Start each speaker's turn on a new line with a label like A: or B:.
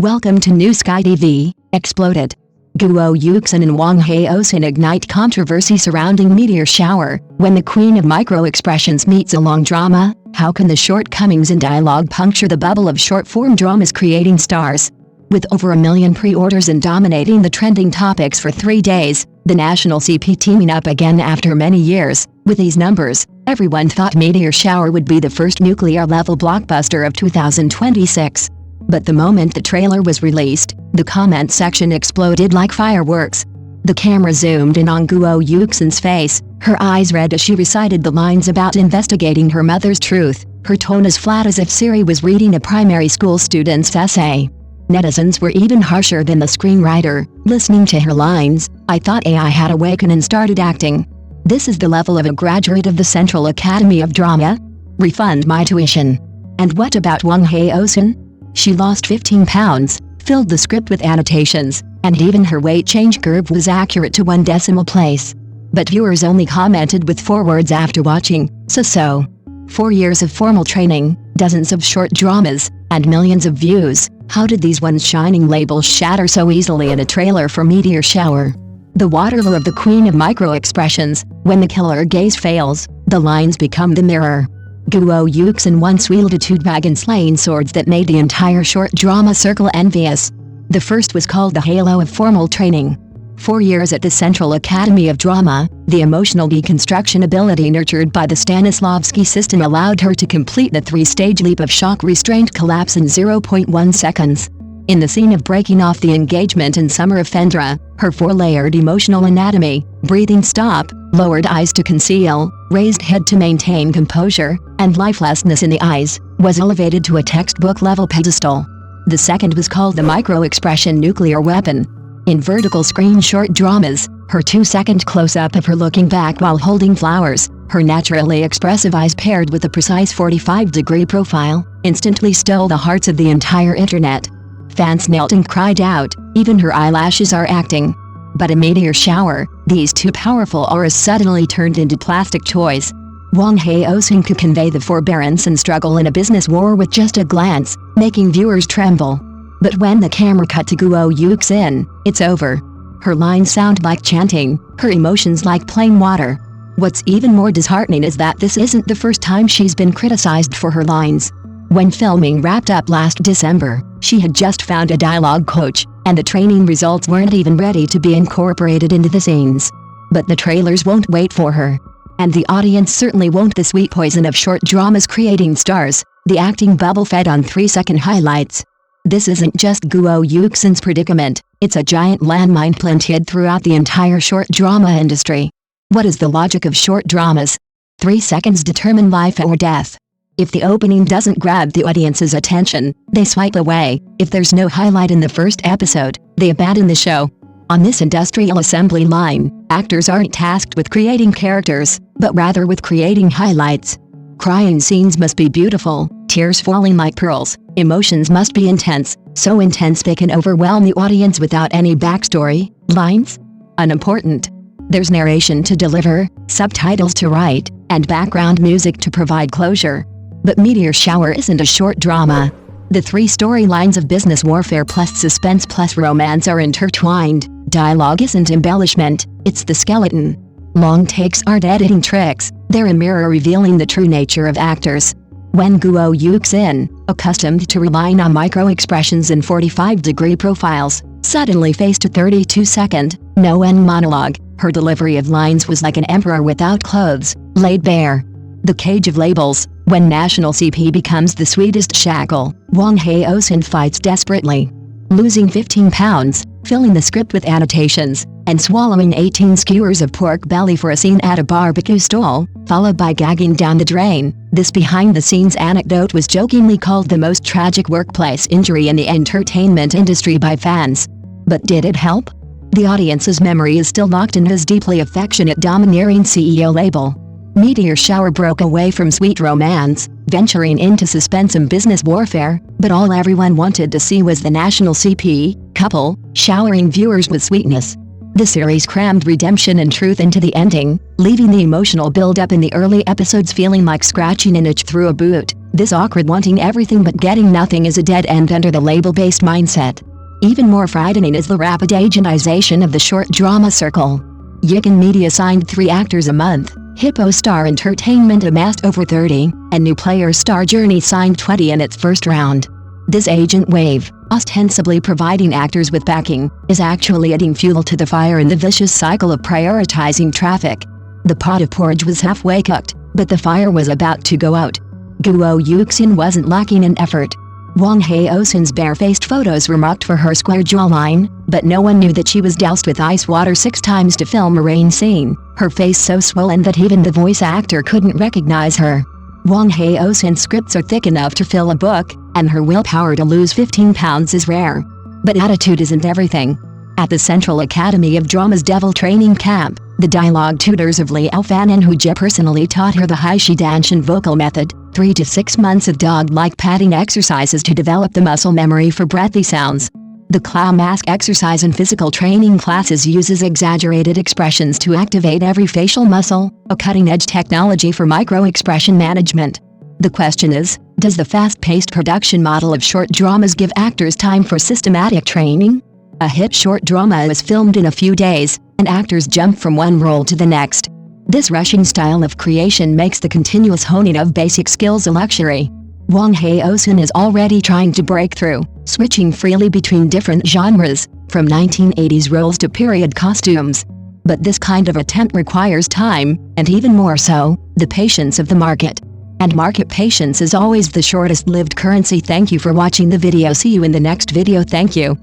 A: Welcome to New Sky TV, Exploded. Guo Yuxin and Wang Haozhen ignite controversy surrounding Meteor Shower. When the queen of micro-expressions meets a long drama, how can the shortcomings in dialogue puncture the bubble of short-form dramas creating stars? With over 1 million pre-orders and dominating the trending topics for 3 days, the national CP teaming up again after many years. With these numbers, everyone thought Meteor Shower would be the first nuclear-level blockbuster of 2026. But the moment the trailer was released, the comment section exploded like fireworks. The camera zoomed in on Guo Yuxin's face, her eyes red as she recited the lines about investigating her mother's truth, her tone as flat as if Siri was reading a primary school student's essay. Netizens were even harsher than the screenwriter. Listening to her lines, I thought AI had awakened and started acting. This is the level of a graduate of the Central Academy of Drama? Refund my tuition. And what about Wang Haozhen? She lost 15 pounds, filled the script with annotations, and even her weight change curve was accurate to 1 decimal place. But viewers only commented with 4 words after watching, so. 4 years of formal training, dozens of short dramas, and millions of views. How did these once shining labels shatter so easily in a trailer for Meteor Shower? The Waterloo of the queen of micro-expressions. When the killer gaze fails, the lines become the mirror. Guo Yuxin once wielded 2 dragon-slaying swords that made the entire short drama circle envious. The first was called the halo of formal training. 4 years at the Central Academy of Drama, the emotional deconstruction ability nurtured by the Stanislavski system allowed her to complete the 3-stage leap of shock restraint collapse in 0.1 seconds. In the scene of breaking off the engagement in Summer of Fendra, her 4-layered emotional anatomy, breathing stop, lowered eyes to conceal, raised head to maintain composure, and lifelessness in the eyes, was elevated to a textbook-level pedestal. The second was called the micro-expression nuclear weapon. In vertical screen short dramas, her 2-second close-up of her looking back while holding flowers, her naturally expressive eyes paired with a precise 45-degree profile, instantly stole the hearts of the entire internet. Fans knelt and cried out, even her eyelashes are acting. But in Meteor Shower, these 2 powerful auras suddenly turned into plastic toys. Wang Haozhen could convey the forbearance and struggle in a business war with just a glance, making viewers tremble. But when the camera cut to Guo Yuxin, it's over. Her lines sound like chanting, her emotions like plain water. What's even more disheartening is that this isn't the first time she's been criticized for her lines. When filming wrapped up last December, she had just found a dialogue coach, and the training results weren't even ready to be incorporated into the scenes. But the trailers won't wait for her. And the audience certainly won't. The sweet poison of short dramas creating stars, the acting bubble fed on 3-second highlights. This isn't just Guo Yuxin's predicament, it's a giant landmine planted throughout the entire short drama industry. What is the logic of short dramas? 3 seconds determine life or death. If the opening doesn't grab the audience's attention, they swipe away. If there's no highlight in the first episode, they abandon the show. On this industrial assembly line, actors aren't tasked with creating characters, but rather with creating highlights. Crying scenes must be beautiful, tears falling like pearls, emotions must be intense, so intense they can overwhelm the audience without any backstory, lines? Unimportant. There's narration to deliver, subtitles to write, and background music to provide closure. But Meteor Shower isn't a short drama. The 3 storylines of business warfare plus suspense plus romance are intertwined. Dialogue isn't embellishment, it's the skeleton. Long takes aren't editing tricks, they're a mirror revealing the true nature of actors. When Guo Yuxin, accustomed to relying on micro-expressions and 45-degree profiles, suddenly faced a 32-second, no-end monologue, her delivery of lines was like an emperor without clothes, laid bare. The cage of labels. When national CP becomes the sweetest shackle, Wang Haozhen fights desperately. Losing 15 pounds, filling the script with annotations, and swallowing 18 skewers of pork belly for a scene at a barbecue stall, followed by gagging down the drain. This behind-the-scenes anecdote was jokingly called the most tragic workplace injury in the entertainment industry by fans. But did it help? The audience's memory is still locked in his deeply affectionate domineering CEO label. Meteor Shower broke away from sweet romance, venturing into suspense and business warfare, but all everyone wanted to see was the national CP couple, showering viewers with sweetness. The series crammed redemption and truth into the ending, leaving the emotional build-up in the early episodes feeling like scratching an itch through a boot. This awkward wanting everything but getting nothing is a dead end under the label-based mindset. Even more frightening is the rapid agentization of the short drama circle. Yikan Media signed 3 actors a month, Hippo Star Entertainment amassed over 30, and New Player Star Journey signed 20 in its first round. This agent wave, ostensibly providing actors with backing, is actually adding fuel to the fire in the vicious cycle of prioritizing traffic. The pot of porridge was halfway cooked, but the fire was about to go out. Guo Yuxin wasn't lacking in effort. Wang Haozhen's barefaced photos were mocked for her square jawline, but no one knew that she was doused with ice water 6 times to film a rain scene, her face so swollen that even the voice actor couldn't recognize her. Wang Haozhen's scripts are thick enough to fill a book, and her willpower to lose 15 pounds is rare. But attitude isn't everything. At the Central Academy of Drama's Devil Training Camp, the dialogue tutors of Liao Fan and Hujie personally taught her the Haishi Danshan vocal method, 3 to 6 months of dog-like patting exercises to develop the muscle memory for breathy sounds. The clown mask exercise in physical training classes uses exaggerated expressions to activate every facial muscle, a cutting-edge technology for micro-expression management. The question is, does the fast-paced production model of short dramas give actors time for systematic training? A hit short drama is filmed in a few days, and actors jump from one role to the next. This rushing style of creation makes the continuous honing of basic skills a luxury. Wang Haozhen is already trying to break through, switching freely between different genres, from 1980s roles to period costumes. But this kind of attempt requires time, and even more so, the patience of the market. And market patience is always the shortest-lived currency. Thank you for watching the video. See you in the next video. Thank you.